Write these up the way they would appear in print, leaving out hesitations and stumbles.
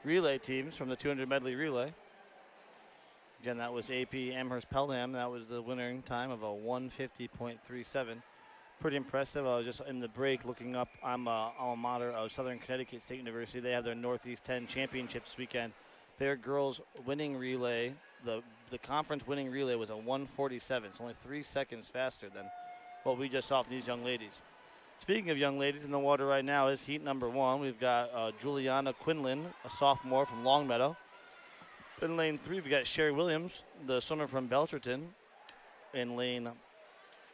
relay teams from the 200 medley relay. Again, that was AP Amherst Pelham. That was the winning time of a 150.37. Pretty impressive. I was just in the break looking up. I'm a alma mater of Southern Connecticut State University. They have their Northeast 10 championship this weekend. Their girls winning relay, the conference winning relay was a 147. It's only 3 seconds faster than what we just saw from these young ladies. Speaking of young ladies in the water right now is heat number 1. We've got Juliana Quinlan, a sophomore from Longmeadow. In lane 3, we've got Sherry Williams, the swimmer from Belcherton, in lane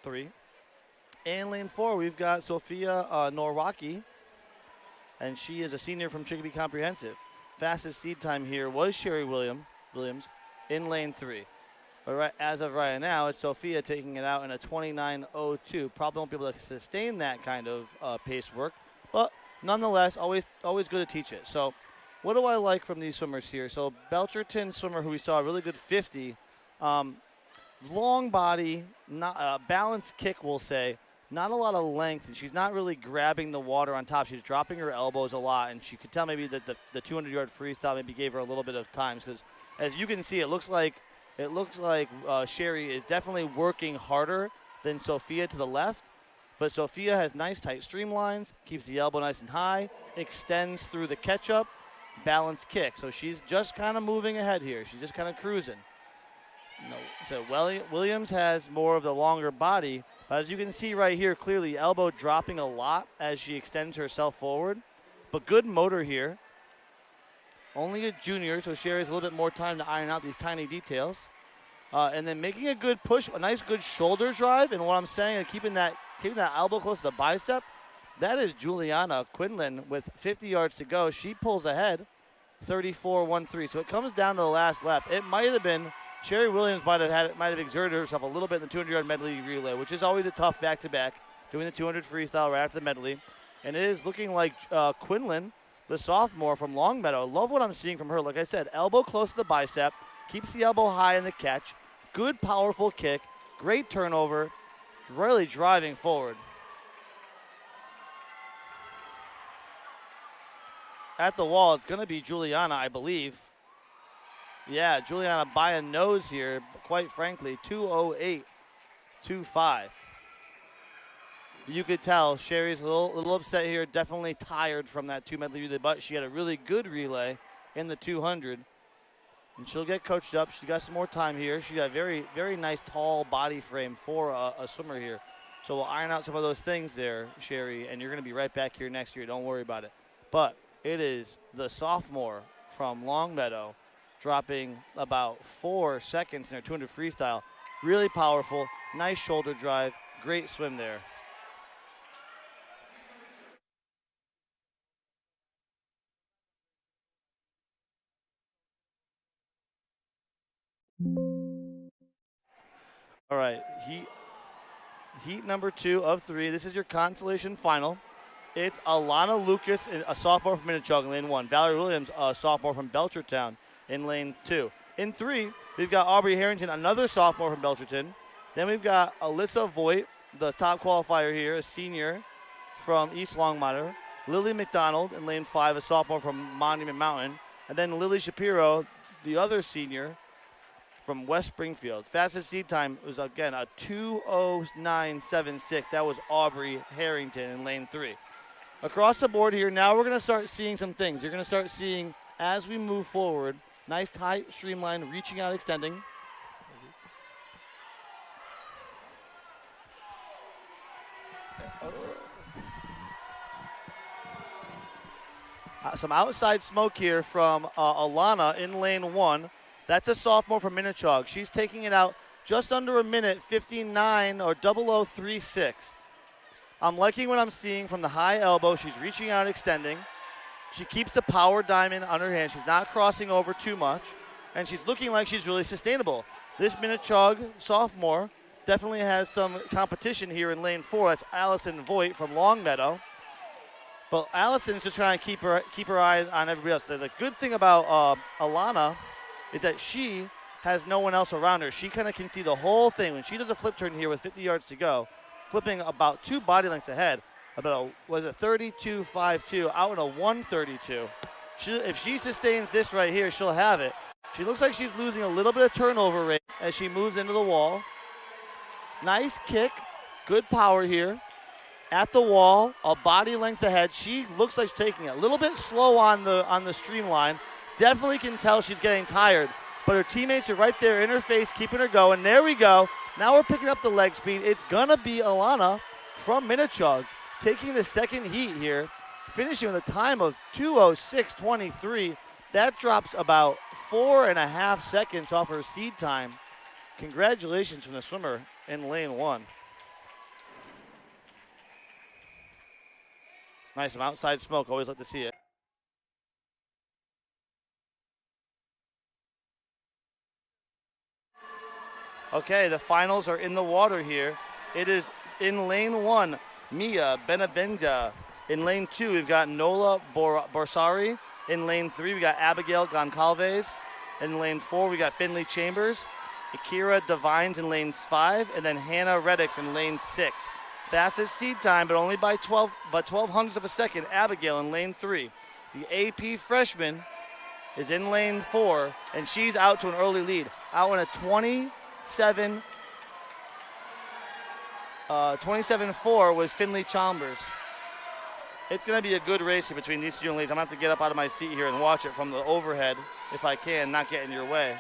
3. And lane 4, we've got Sophia Norwacki, and she is a senior from Chicopee Comprehensive. Fastest seed time here was Sherry Williams in lane 3. But right, as of right now, it's Sophia taking it out in a 29.02. Probably won't be able to sustain that kind of pace work, but nonetheless, always good to teach it. So what do I like from these swimmers here? So Belcherton swimmer who we saw a really good 50, long body, not balanced kick, we'll say. Not a lot of length, and she's not really grabbing the water on top. She's dropping her elbows a lot, and she could tell maybe that the 200-yard freestyle maybe gave her a little bit of time, because as you can see, it looks like Sherry is definitely working harder than Sophia to the left, but Sophia has nice tight streamlines, keeps the elbow nice and high, extends through the catch-up, balanced kick. So she's just kind of moving ahead here. She's just kind of cruising. No, so Williams has more of the longer body, but as you can see right here, clearly elbow dropping a lot as she extends herself forward. But good motor here. Only a junior, so Sherry has a little bit more time to iron out these tiny details. And then making a good push, a nice good shoulder drive. And what I'm saying is keeping that elbow close to the bicep. That is Juliana Quinlan with 50 yards to go. She pulls ahead, 34.13. So it comes down to the last lap. It might have been Sherry Williams might have exerted herself a little bit in the 200-yard medley relay, which is always a tough back-to-back, doing the 200 freestyle right after the medley. And it is looking like Quinlan, the sophomore from Longmeadow. Love what I'm seeing from her. Like I said, elbow close to the bicep, keeps the elbow high in the catch, good powerful kick, great turnover, really driving forward. At the wall, it's going to be Juliana, I believe. Yeah, Juliana by a nose here, quite frankly, 2:08.25. You could tell Sherry's a little upset here, definitely tired from that 2 medley relay, but she had a really good relay in the 200. And she'll get coached up. She got some more time here. She got a very, very nice tall body frame for a swimmer here. So we'll iron out some of those things there, Sherry, and you're going to be right back here next year. Don't worry about it. But it is the sophomore from Longmeadow, dropping about 4 seconds in her 200 freestyle. Really powerful, nice shoulder drive, great swim there. All right, heat number 2 of 3. This is your consolation final. It's Alana Lucas, a sophomore from Minnetonka in lane 1. Valerie Williams, a sophomore from Belchertown in lane 2. In 3, we've got Aubrey Harrington, another sophomore from Belcherton. Then we've got Alyssa Voigt, the top qualifier here, a senior from East Longmeadow. Lily McDonald in lane 5, a sophomore from Monument Mountain. And then Lily Shapiro, the other senior from West Springfield. Fastest seed time was, again, a 2:09.76. That was Aubrey Harrington in lane 3. Across the board here, now we're going to start seeing some things. You're going to start seeing, as we move forward, nice tight streamline, reaching out, extending. Some outside smoke here from Alana in lane 1. That's a sophomore from Minnetonka. She's taking it out just under a minute, 59 or 0036. I'm liking what I'm seeing from the high elbow. She's reaching out, extending. She keeps the power diamond on her hand. She's not crossing over too much, and she's looking like she's really sustainable. This Minnetonka sophomore definitely has some competition here in lane 4. That's Allison Voigt from Longmeadow. But Allison's just trying to keep her eye on everybody else. The good thing about Alana is that she has no one else around her. She kind of can see the whole thing. When she does a flip turn here with 50 yards to go, flipping about 2 body lengths ahead, about 32.52, out in a 1:32. If she sustains this right here, she'll have it. She looks like she's losing a little bit of turnover rate as she moves into the wall. Nice kick, good power here. At the wall, a body length ahead. She looks like she's taking it a little bit slow on the streamline. Definitely can tell she's getting tired, but her teammates are right there in her face, keeping her going. There we go. Now we're picking up the leg speed. It's gonna be Alana from Minichog taking the second heat here, finishing with a time of 2:06.23. That drops about 4.5 seconds off her seed time. Congratulations from the swimmer in lane 1. Nice, some outside smoke. Always like to see it. Okay, the finals are in the water here. It is in lane 1, Miaa Benavenga. In lane 2, we've got Nola Borsari. In lane 3, we got Abigayle Goncalves. In lane 4, we got Finnley Chambers. Akira Devines in lane 5, and then Hannah Reddix in lane 6. Fastest seed time, but only by 12 hundredths of a second. Abigayle in lane 3. The AP freshman is in lane 4, and she's out to an early lead. Out in a 27-4 was Finnley Chambers. It's going to be a good race here between these two young ladies. I'm going to have to get up out of my seat here and watch it from the overhead if I can, not get in your way.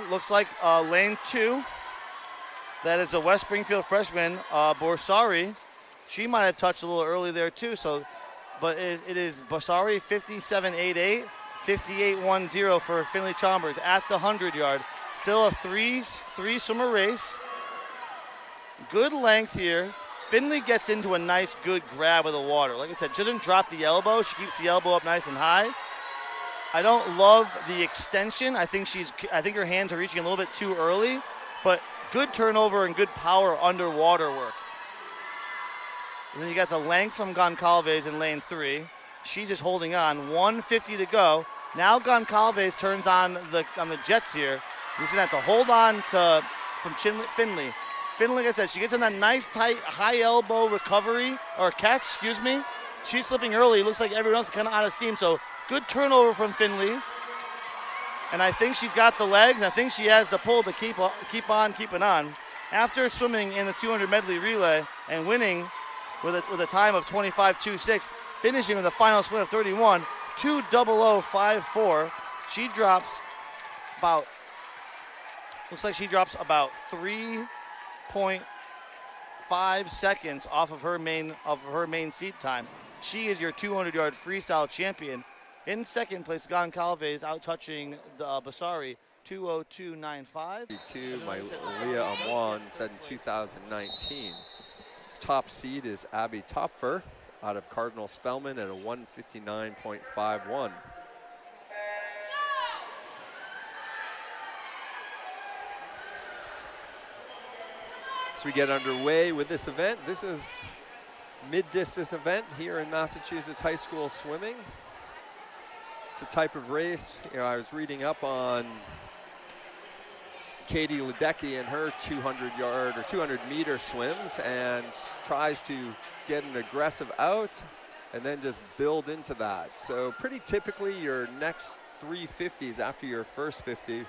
Looks like lane 2. That is a West Springfield freshman, Borsari. She might have touched a little early there too. But it is Borsari 57.88, 58.10 for Finnley Chambers at the 100-yard. Still a three swimmer race. Good length here. Finnley gets into a nice, good grab of the water. Like I said, she doesn't drop the elbow. She keeps the elbow up nice and high. I don't love the extension. I think her hands are reaching a little bit too early, but good turnover and good power underwater work. And then you got the length from Goncalves in lane 3. She's just holding on. 1:50 to go. Now Goncalves turns on the jets here. He's gonna have to hold on from Finnley. Finnley, like I said, she gets in that nice tight high elbow recovery or catch. Excuse me. She's slipping early. Looks like everyone else is kind of out of steam. So good turnover from Finnley. And I think she's got the legs. I think she has the pull to keep on keeping on. After swimming in the 200 medley relay and winning with a time of 25.26, finishing with a final split of 31, 2:00.54, she drops about 3.5 seconds off of her main seat time. She is your 200-yard freestyle champion. In second place, Goncalves out touching the Borsari, 2:02.95. Malia Amwan said in 2019. Top seed is Abby Toepfer out of Cardinal Spellman at a 1:59.51. As we get underway with this event, this is mid-distance event here in Massachusetts high school swimming. It's a type of race, I was reading up on Katie Ledecky and her 200-yard or 200-meter swims, and tries to get an aggressive out and then just build into that. So pretty typically your next 350s after your first 50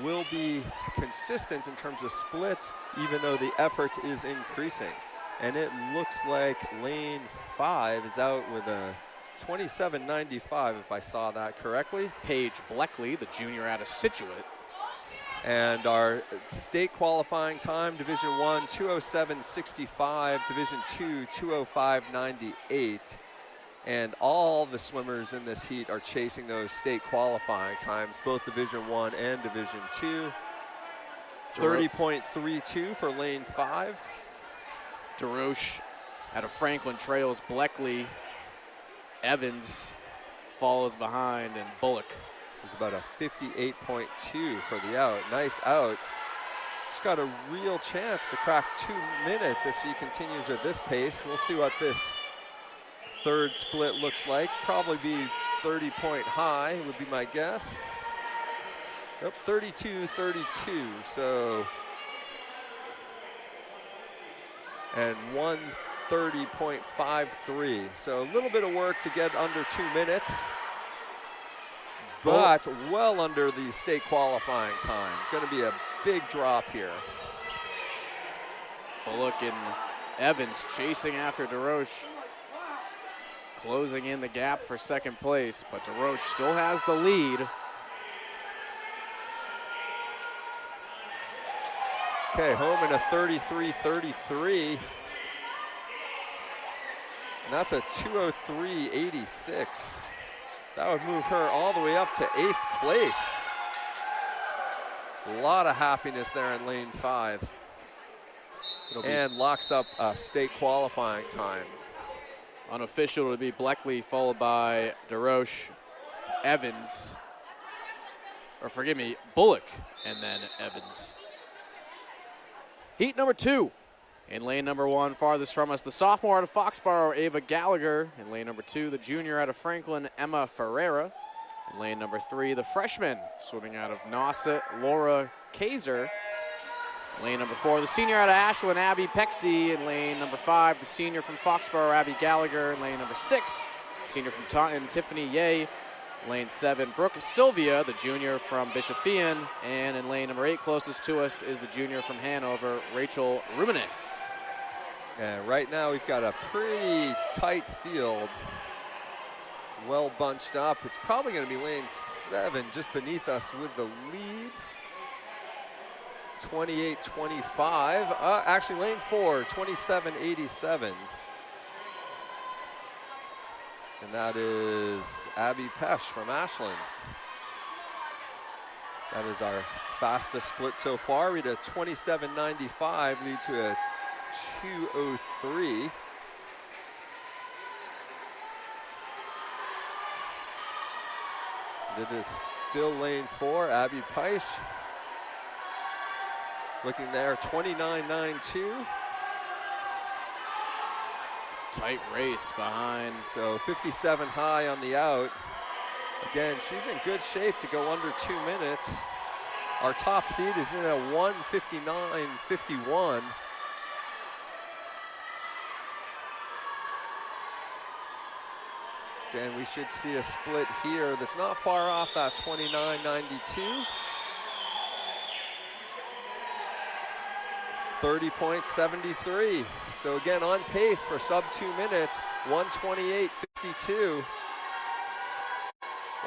will be consistent in terms of splits, even though the effort is increasing. And it looks like lane 5 is out with a 27.95, if I saw that correctly. Paige Bleckley, the junior out of Situate. And our state qualifying time, Division 1, 2:07.65, Division 2, 2:05.98. And all the swimmers in this heat are chasing those state qualifying times, both Division 1 and Division 2. 30.32 for lane 5. DeRoche out of Franklin trails Bleckley. Evans follows behind, and Bullock. This is about a 58.2 for the out. Nice out. She's got a real chance to crack 2 minutes if she continues at this pace. We'll see what this third split looks like. Probably be 30-point high would be my guess. Yep, 32-32. So, and 1:30.53. So a little bit of work to get under 2 minutes, but well under the state qualifying time. Going to be a big drop here. Bullock and Evans chasing after DeRoche, closing in the gap for second place, but DeRoche still has the lead. Okay, home in a 33.33. And that's a 2:03.86. That would move her all the way up to 8th place. A lot of happiness there in lane 5. And locks up a state qualifying time. Unofficial, it'll be Bleckley followed by DeRoche, Evans, or forgive me, Bullock, and then Evans. Heat number 2. In lane number 1, farthest from us, the sophomore out of Foxborough, Ava Gallagher. In lane number 2, the junior out of Franklin, Emma Ferreira. In lane number 3, the freshman swimming out of Nauset, Laura Kaiser. Lane number 4, the senior out of Ashland, Abby Pexey. In lane number 5, the senior from Foxborough, Abby Gallagher. In lane number 6, senior from Taunton, Tiffany Ye. Lane 7, Brooke Sylvia, the junior from Bishop Feion. And in lane number 8, closest to us, is the junior from Hanover, Rachel Ruminet. And right now we've got a pretty tight field, well bunched up. It's probably going to be lane 7 just beneath us with the lead. 28-25. Actually, lane 4, 27-87. And that is Abby Pesh from Ashland. That is our fastest split so far. We had a 27.95 lead to a 2:03. It is still lane 4, Abby Peisch. Looking there, 29.92. Tight race behind. So 57 high on the out. Again, she's in good shape to go under 2 minutes. Our top seed is in a 1:59.51. Again, we should see a split here that's not far off that 29.92. 30.73. So again, on pace for sub 2 minutes, 1:28.52.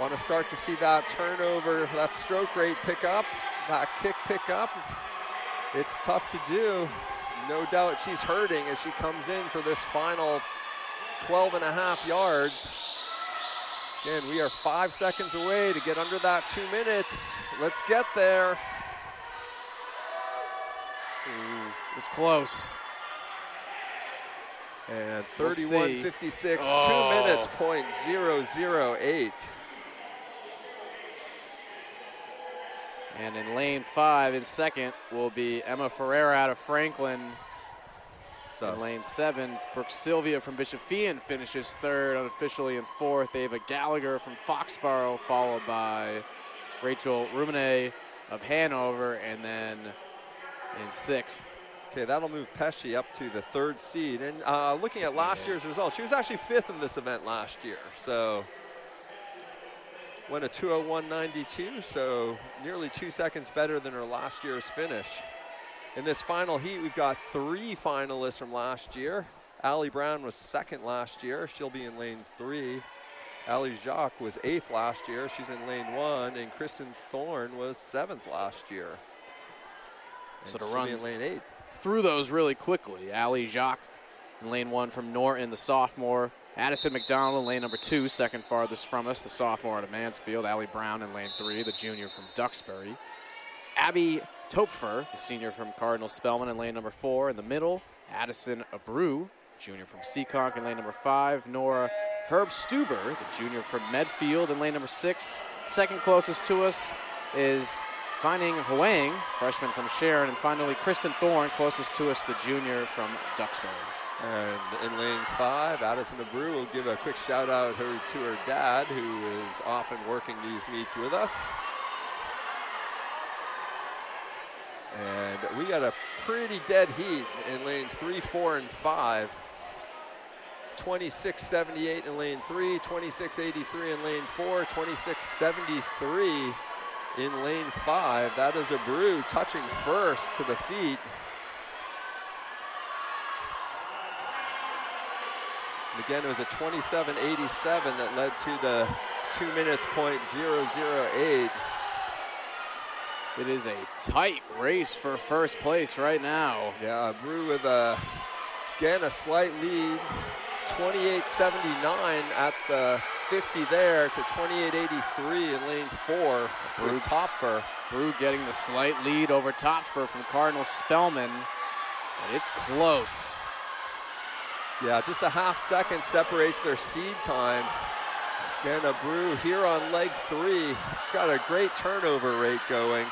Want to start to see that turnover, that stroke rate pick up, that kick pick up. It's tough to do. No doubt she's hurting as she comes in for this final 12.5 yards. Again, we are 5 seconds away to get under that 2 minutes. Let's get there. It was close. And We'll 31.56, see. 2 minutes, .008. And in lane 5, in second, will be Emma Ferreira out of Franklin. So In lane 7, Brooke Sylvia from Bishop Feion finishes third, unofficially in fourth. Ava Gallagher from Foxborough, followed by Rachel Ruminet of Hanover, and then in sixth. okay, that'll move Pesci up to the 3rd seed. And looking at last year's results, she was actually 5th in this event last year. So went a 2:01.92, so nearly 2 seconds better than her last year's finish. In this final heat, we've got 3 finalists from last year. Alli Brown was 2nd last year. She'll be in lane 3. Alli Jacques was 8th last year. She's in lane 1. And Kristen Thorne was 7th last year. And So to she'll run be in lane 8. through those really quickly, Alli Jacques in lane 1 from Norton, the sophomore. Addison McDonald in lane number 2, second farthest from us, the sophomore out of Mansfield. Alli Brown in lane 3, the junior from Duxbury. Abby Toepfer, the senior from Cardinal Spellman in lane number 4. In the middle, Addison Abreu, junior from Seekonk in lane number 5. Nora Herb Stuber, the junior from Medfield in lane number 6. Second closest to us is Finding Huang, freshman from Sharon. And finally, Kristen Thorne, closest to us, the junior from Duxbury. And in lane 5, Addison Abreu will give a quick shout out to her dad, who is often working these meets with us. And we got a pretty dead heat in lanes 3, 4, and 5. 26.78 in lane 3, 26.83 in lane 4, 26.73 in lane 5. That is Abreu touching first to the feet. And again, it was a 27.87 that led to the 2 minutes .008. It is a tight race for first place right now. Yeah, Abreu with again a slight lead, 28.79 at the 50 there to 28.83 in lane 4 with Toepfer. Abreu getting the slight lead over Toepfer from Cardinal Spellman, and it's close. Yeah, just a half second separates their seed time. Again, Abreu here on leg 3. She's got a great turnover rate going.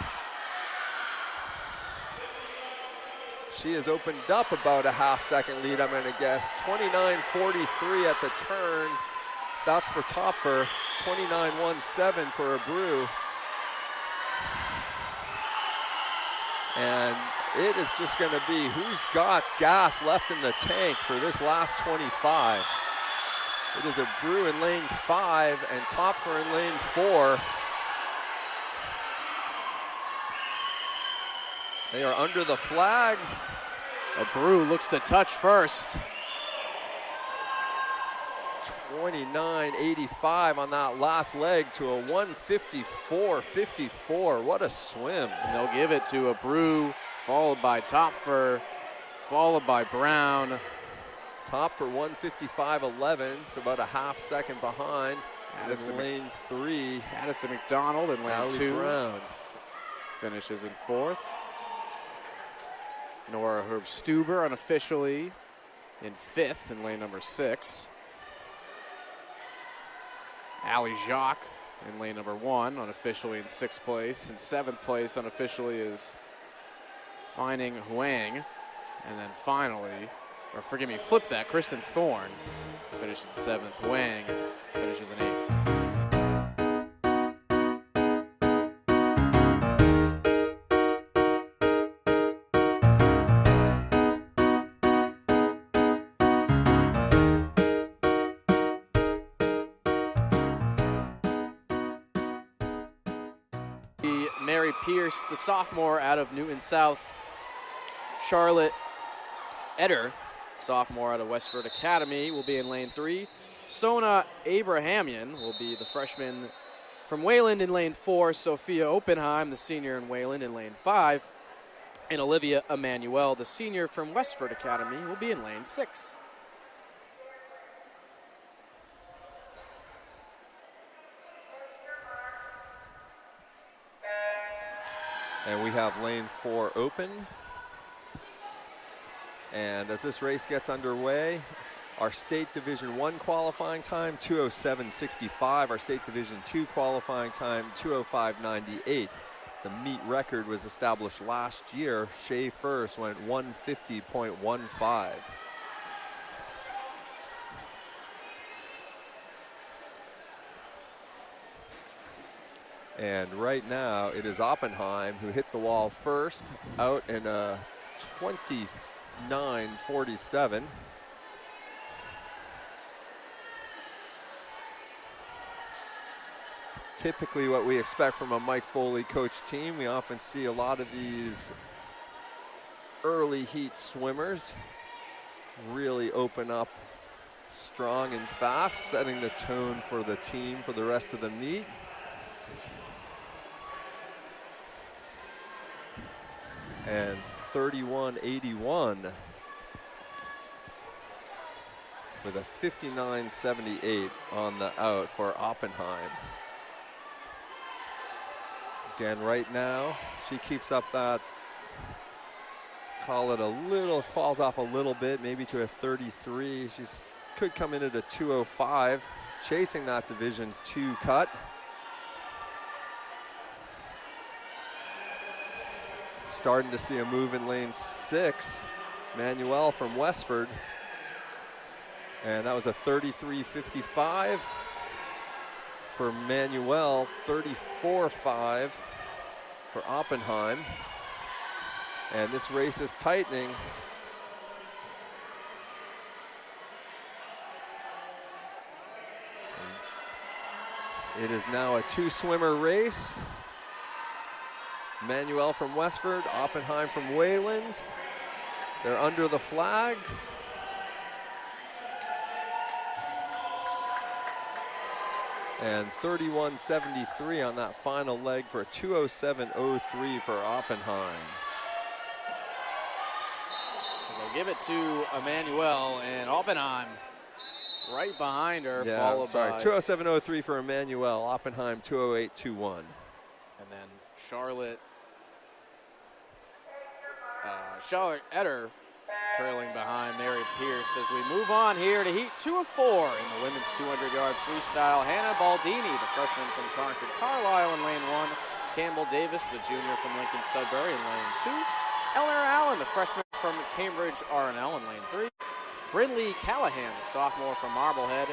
She has opened up about a half second lead, I'm going to guess. 29.43 at the turn. That's for Toepfer. 29.17 for Abreu. And it is just going to be who's got gas left in the tank for this last 25. It is Abreu in lane 5 and Toepfer in lane 4. They are under the flags. Abreu looks to touch first. 29.85 on that last leg to a 154.54. What a swim. And they'll give it to Abreu, followed by Toepfer, followed by Brown. Toepfer 155.11, so about a half second behind. Addison, in lane 3. Addison McDonald in lane Alli 2. Brown Finishes in 4th. Nora Herb-Stuber unofficially in 5th in lane number 6. Alli Jacques in lane number 1, unofficially in 6th place. In 7th place, unofficially, is Finding Huang. And then finally, or forgive me, flip that, Kristen Thorne finishes in 7th. Huang finishes in 8th. Mary Pierce, the sophomore out of Newton South. Charlotte Eder, sophomore out of Westford Academy, will be in lane 3. Sona Abrahamian will be the freshman from Wayland in lane 4. Sophia Oppenheim, the senior in Wayland, in lane 5. And Olivia Emanuel, the senior from Westford Academy, will be in lane 6. And we have lane 4 open. And as this race gets underway, our state division 1 qualifying time, 2:07.65. Our state division 2 qualifying time, 2:05.98. The meet record was established last year. Shea First went 150.15. And right now it is Oppenheim who hit the wall first, out in a 29.47. It's typically what we expect from a Mike Foley coach team. We often see a lot of these early heat swimmers really open up strong and fast, setting the tone for the team for the rest of the meet. And 31.81 with a 59.78 on the out for Oppenheim. Again, right now, she keeps up that, call it a little, falls off a little bit, maybe to a 33. She's could come in at a 2:05, chasing that Division II cut. Starting to see a move in lane 6. Manuel from Westford. And that was a 33.55 for Manuel, 34.5 for Oppenheim. And this race is tightening. It is now a 2-swimmer race. Manuel from Westford, Oppenheim from Wayland. They're under the flags. And 31.73 on that final leg for a 207.03 for Oppenheim. They'll give it to Emmanuel, and Oppenheim right behind her. Yeah, followed sorry, by 207.03 for Emmanuel, Oppenheim 208.21. And then Charlotte Etter trailing behind Mary Pierce as we move on here to heat 2 of 4 in the women's 200-yard freestyle. Hannah Baldini, the freshman from Concord Carlisle in lane 1. Campbell Davis, the junior from Lincoln Sudbury in lane 2. Eleanor Allen, the freshman from Cambridge R&L in lane 3. Brindley Callahan, the sophomore from Marblehead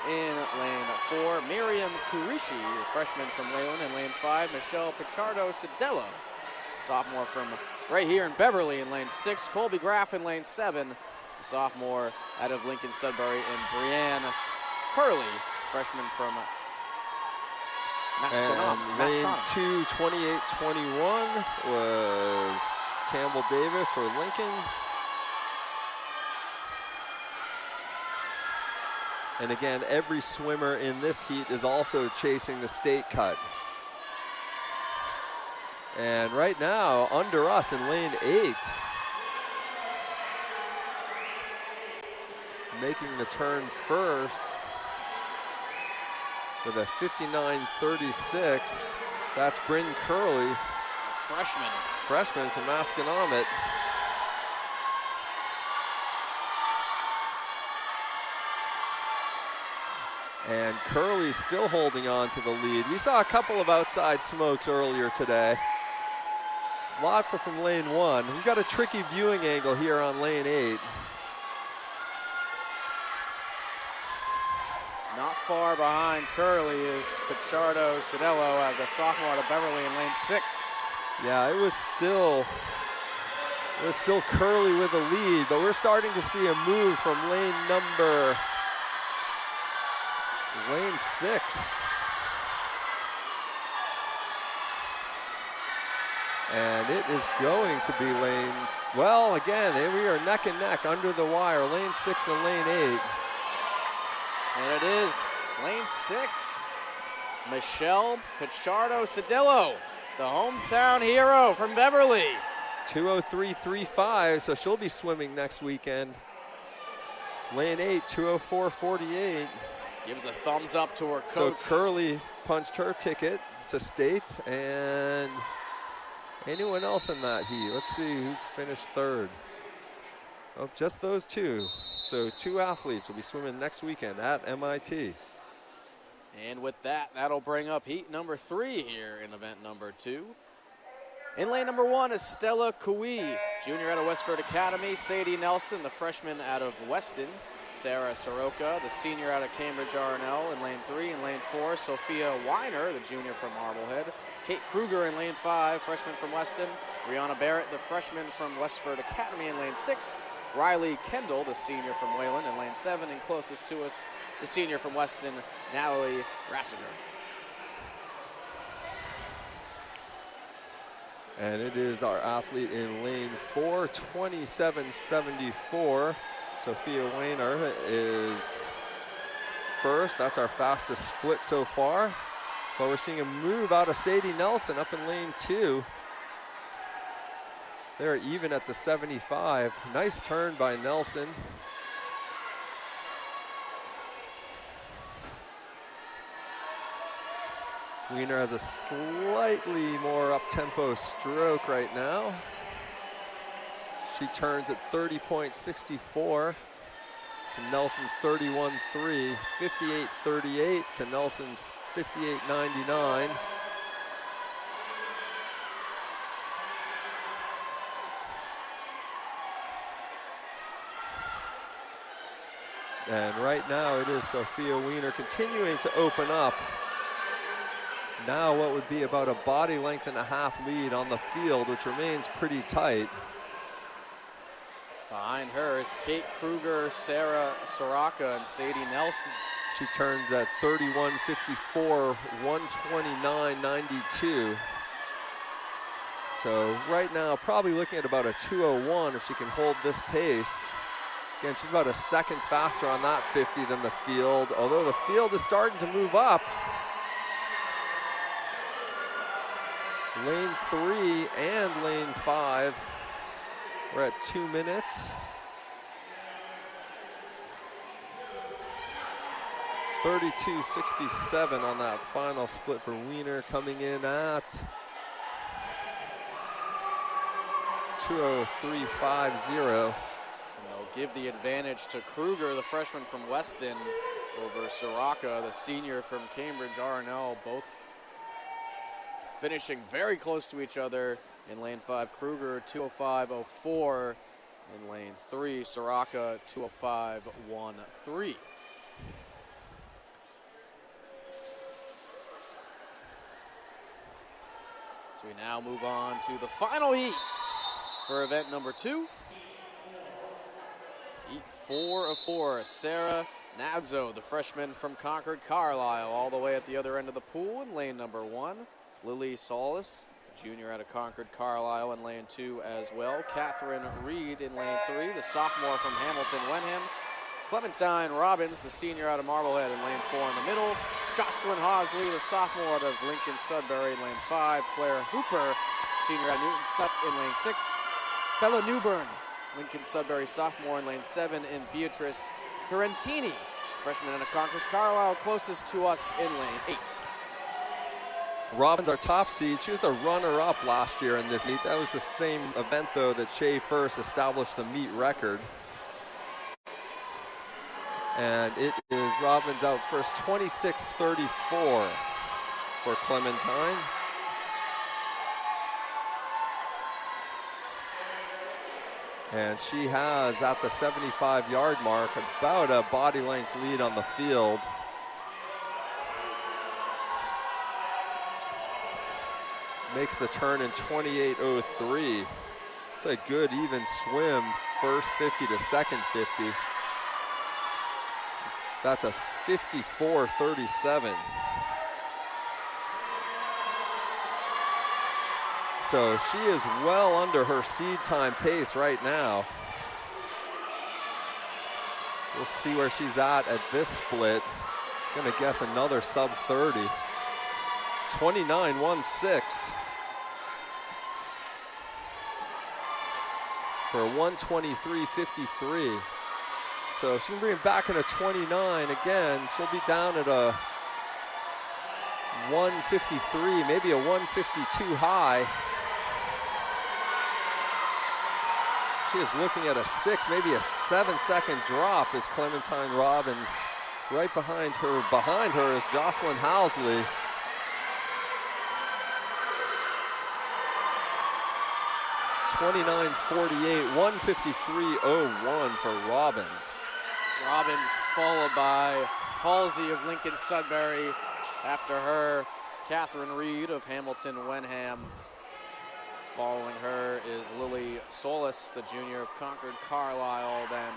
in lane 4. Miriam Kurishi, the freshman from Leyland in lane 5. Michelle Pichardo-Cedello, sophomore from right here in Beverly in lane 6. Colby Graff in lane 7, the sophomore out of Lincoln Sudbury. And Brianne Curley, freshman from And lane 2, 28-21 was Campbell Davis for Lincoln. And again, every swimmer in this heat is also chasing the state cut. And right now, under us in lane 8, making the turn first with a 59.36. That's Bryn Curley. Freshman from Masconomet. And Curley still holding on to the lead. We saw a couple of outside smokes earlier today. Lot from lane 1. We've got a tricky viewing angle here on lane 8. Not far behind Curley is Pichardo-Cedello, the sophomore out of Beverly in lane 6. Yeah, it was still Curley with the lead, but we're starting to see a move from lane 6. And it is going to be lane, well, again, we are neck and neck under the wire, lane 6 and lane 8. And it is lane 6, Michelle Pichardo-Cedello, the hometown hero from Beverly. 203.35, so she'll be swimming next weekend. Lane 8, 204.48. Gives a thumbs up to her coach. So Curley punched her ticket to states, and anyone else in that heat? Let's see who finished third. Oh, just those two. So 2 athletes will be swimming next weekend at MIT. And with that, that'll bring up heat number 3 here in event number 2. In lane number 1 is Stella Kui, junior out of Westford Academy. Sadie Nelson, the freshman out of Weston. Sarah Soroka, the senior out of Cambridge R&L in lane 3. In lane 4, Sophia Weiner, the junior from Marblehead. Kate Kruger in lane 5, freshman from Weston. Brianna Barrett, the freshman from Westford Academy in lane 6. Riley Kendall, the senior from Wayland in lane 7. And closest to us, the senior from Weston, Natalie Rassinger. And it is our athlete in lane 4, 27.74. Sophia Weiner is first. That's our fastest split so far. But we're seeing a move out of Sadie Nelson up in lane 2. They're even at the 75. Nice turn by Nelson. Weiner has a slightly more up-tempo stroke right now. She turns at 30.64 to Nelson's 31.3, 58.38 to Nelson's 58.99. And right now it is Sophia Weiner continuing to open up. Now what would be about a body length and a half lead on the field, which remains pretty tight. Behind her is Kate Kruger, Sarah Soraka, and Sadie Nelson. She turns at 31:54, 129.92. So right now, probably looking at about a 2:01 if she can hold this pace. Again, she's about a second faster on that 50 than the field, although the field is starting to move up. Lane 3 and lane 5. We're at 2 minutes. 32.67 on that final split for Wiener, coming in at 2:03.50. They'll give the advantage to Kruger, the freshman from Weston, over Soraka, the senior from Cambridge R&L, both finishing very close to each other. In lane 5, Kruger 2:05.04. In lane 3, Soraka 2:05.13. So we now move on to the final heat for event number 2. Heat 4 of 4. Sarah Nadzo, the freshman from Concord Carlisle, all the way at the other end of the pool in lane number 1. Lily Solis, junior out of Concord Carlisle, in lane 2 as well. Katherine Reed in lane 3, the sophomore from Hamilton Wenham. Clementine Robbins, the senior out of Marblehead, in lane 4 in the middle. Joslin Hosley, the sophomore out of Lincoln Sudbury, in lane 5. Claire Hooper, senior out of Newton Sut, in lane 6. Bella Newburn, Lincoln Sudbury sophomore, in lane 7, and Beatrice Tarantini, freshman out of Concord Carlisle, closest to us in lane 8. Robbins, our top seed, she was the runner-up last year in this meet. That was the same event, though, that Shea first established the meet record. And it is Robbins out first, 26:34 for Clementine. And she has, at the 75-yard mark, about a body length lead on the field. Makes the turn in 28:03. It's a good even swim, first 50 to second 50. That's a 54:37. So she is well under her seed time pace right now. We'll see where she's at this split. Gonna guess another sub 30. 29:16 for 123.53. So if she can bring it back in a 29 again, she'll be down at a 153, maybe a 152 high. She is looking at a 6, maybe a 7-second drop as Clementine Robbins. Right behind her is Jocelyn Halsey. .29.48, 153.01 for Robbins. Robbins followed by Halsey of Lincoln Sudbury. After her, Katherine Reed of Hamilton Wenham. Following her is Lily Solis, the junior of Concord Carlisle. Then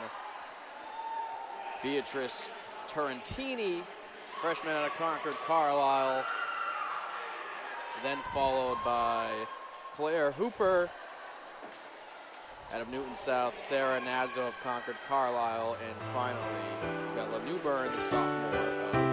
Beatrice Tarantini, freshman out of Concord Carlisle. Then followed by Claire Hooper out of Newton South, Sarah Nadzo of Concord Carlisle, and finally Bella Newburn, the sophomore of